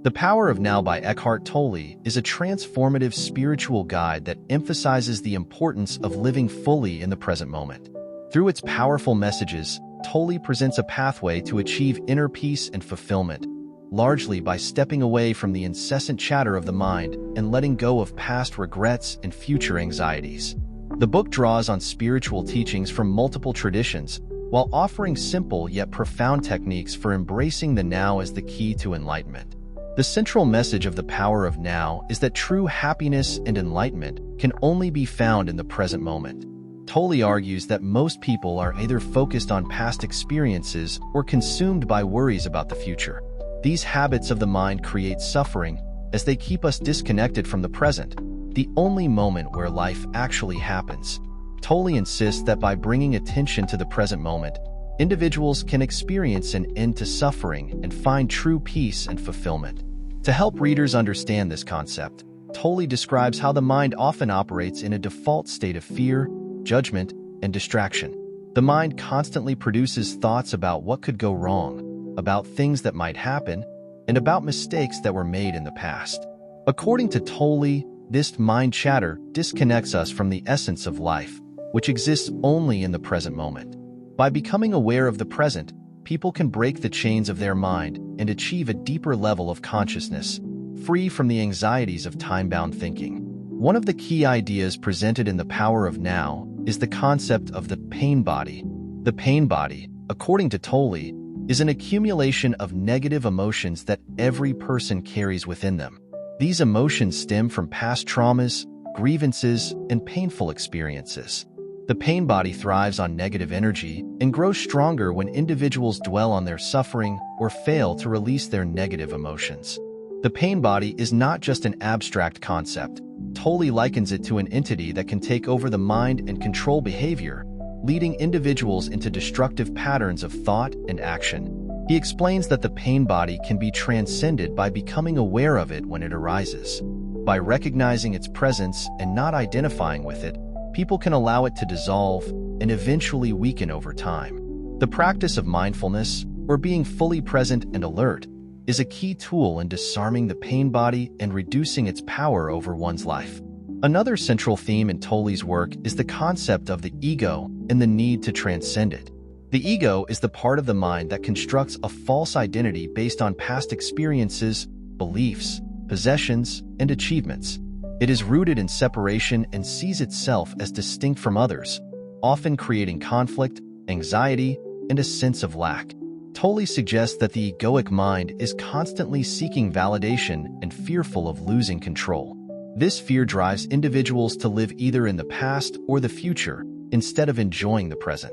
The Power of Now by Eckhart Tolle is a transformative spiritual guide that emphasizes the importance of living fully in the present moment. Through its powerful messages, Tolle presents a pathway to achieve inner peace and fulfillment, largely by stepping away from the incessant chatter of the mind and letting go of past regrets and future anxieties. The book draws on spiritual teachings from multiple traditions, while offering simple yet profound techniques for embracing the now as the key to enlightenment. The central message of The Power of Now is that true happiness and enlightenment can only be found in the present moment. Tolle argues that most people are either focused on past experiences or consumed by worries about the future. These habits of the mind create suffering as they keep us disconnected from the present, the only moment where life actually happens. Tolle insists that by bringing attention to the present moment, individuals can experience an end to suffering and find true peace and fulfillment. To help readers understand this concept, Tolle describes how the mind often operates in a default state of fear, judgment, and distraction. The mind constantly produces thoughts about what could go wrong, about things that might happen, and about mistakes that were made in the past. According to Tolle, this mind chatter disconnects us from the essence of life, which exists only in the present moment. By becoming aware of the present, people can break the chains of their mind and achieve a deeper level of consciousness, free from the anxieties of time-bound thinking. One of the key ideas presented in The Power of Now is the concept of the pain body. The pain body, according to Tolle, is an accumulation of negative emotions that every person carries within them. These emotions stem from past traumas, grievances, and painful experiences. The pain body thrives on negative energy and grows stronger when individuals dwell on their suffering or fail to release their negative emotions. The pain body is not just an abstract concept. Tolle likens it to an entity that can take over the mind and control behavior, leading individuals into destructive patterns of thought and action. He explains that the pain body can be transcended by becoming aware of it when it arises. By recognizing its presence and not identifying with it, people can allow it to dissolve and eventually weaken over time. The practice of mindfulness, or being fully present and alert, is a key tool in disarming the pain body and reducing its power over one's life. Another central theme in Tolle's work is the concept of the ego and the need to transcend it. The ego is the part of the mind that constructs a false identity based on past experiences, beliefs, possessions, and achievements. It is rooted in separation and sees itself as distinct from others, often creating conflict, anxiety, and a sense of lack. Tolle suggests that the egoic mind is constantly seeking validation and fearful of losing control. This fear drives individuals to live either in the past or the future, instead of enjoying the present.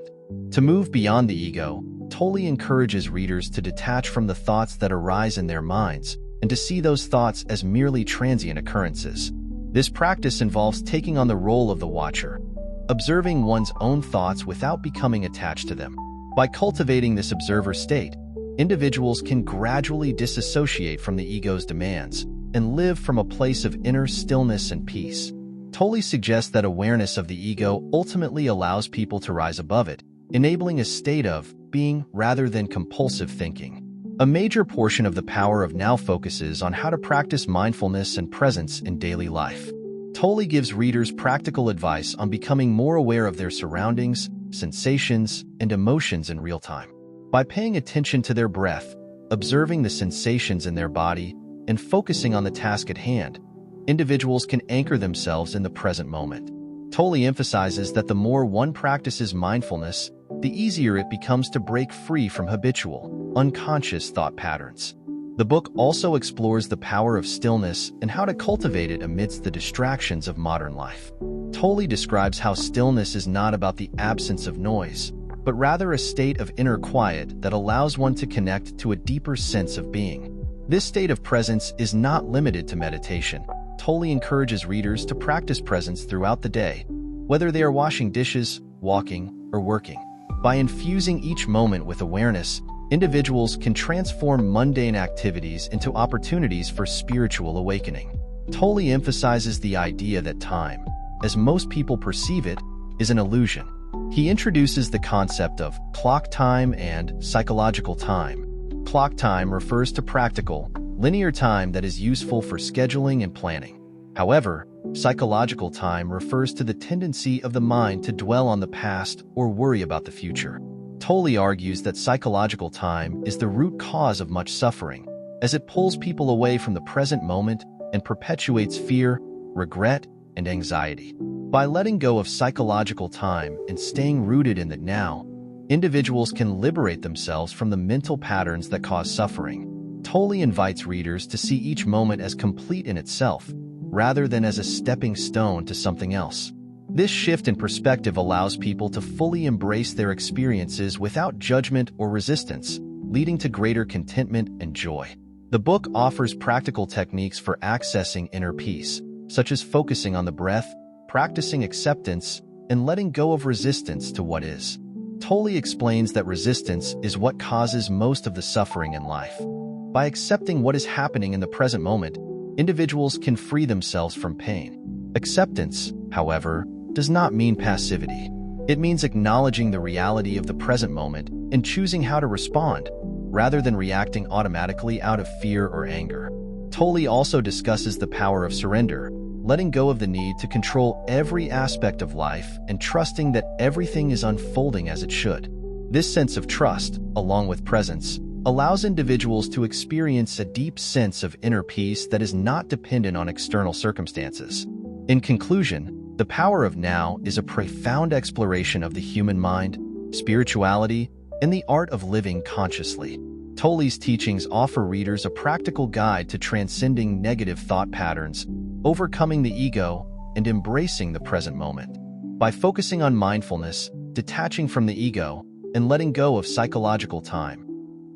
To move beyond the ego, Tolle encourages readers to detach from the thoughts that arise in their minds and to see those thoughts as merely transient occurrences. This practice involves taking on the role of the watcher, observing one's own thoughts without becoming attached to them. By cultivating this observer state, individuals can gradually disassociate from the ego's demands and live from a place of inner stillness and peace. Tolle suggests that awareness of the ego ultimately allows people to rise above it, enabling a state of being rather than compulsive thinking. A major portion of The Power of Now focuses on how to practice mindfulness and presence in daily life. Tolle gives readers practical advice on becoming more aware of their surroundings, sensations, and emotions in real time. By paying attention to their breath, observing the sensations in their body, and focusing on the task at hand, individuals can anchor themselves in the present moment. Tolle emphasizes that the more one practices mindfulness, the easier it becomes to break free from habitual, unconscious thought patterns. The book also explores the power of stillness and how to cultivate it amidst the distractions of modern life. Tolle describes how stillness is not about the absence of noise, but rather a state of inner quiet that allows one to connect to a deeper sense of being. This state of presence is not limited to meditation. Tolle encourages readers to practice presence throughout the day, whether they are washing dishes, walking, or working. By infusing each moment with awareness, individuals can transform mundane activities into opportunities for spiritual awakening. Tolle emphasizes the idea that time, as most people perceive it, is an illusion. He introduces the concept of clock time and psychological time. Clock time refers to practical, linear time that is useful for scheduling and planning. However, psychological time refers to the tendency of the mind to dwell on the past or worry about the future. Tolle argues that psychological time is the root cause of much suffering, as it pulls people away from the present moment and perpetuates fear, regret, and anxiety. By letting go of psychological time and staying rooted in the now, individuals can liberate themselves from the mental patterns that cause suffering. Tolle invites readers to see each moment as complete in itself, rather than as a stepping stone to something else. This shift in perspective allows people to fully embrace their experiences without judgment or resistance, leading to greater contentment and joy. The book offers practical techniques for accessing inner peace, such as focusing on the breath, practicing acceptance, and letting go of resistance to what is. Tolle explains that resistance is what causes most of the suffering in life. By accepting what is happening in the present moment, individuals can free themselves from pain. Acceptance, however, does not mean passivity. It means acknowledging the reality of the present moment and choosing how to respond, rather than reacting automatically out of fear or anger. Tolle also discusses the power of surrender, letting go of the need to control every aspect of life and trusting that everything is unfolding as it should. This sense of trust, along with presence, allows individuals to experience a deep sense of inner peace that is not dependent on external circumstances. In conclusion, the power of now is a profound exploration of the human mind, spirituality, and the art of living consciously. Tolle's teachings offer readers a practical guide to transcending negative thought patterns, overcoming the ego, and embracing the present moment. By focusing on mindfulness, detaching from the ego, and letting go of psychological time,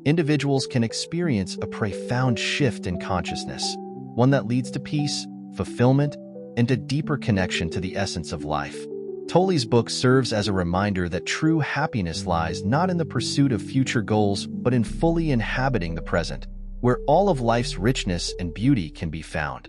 individuals can experience a profound shift in consciousness, one that leads to peace, fulfillment, and a deeper connection to the essence of life. Tolle's book serves as a reminder that true happiness lies not in the pursuit of future goals, but in fully inhabiting the present, where all of life's richness and beauty can be found.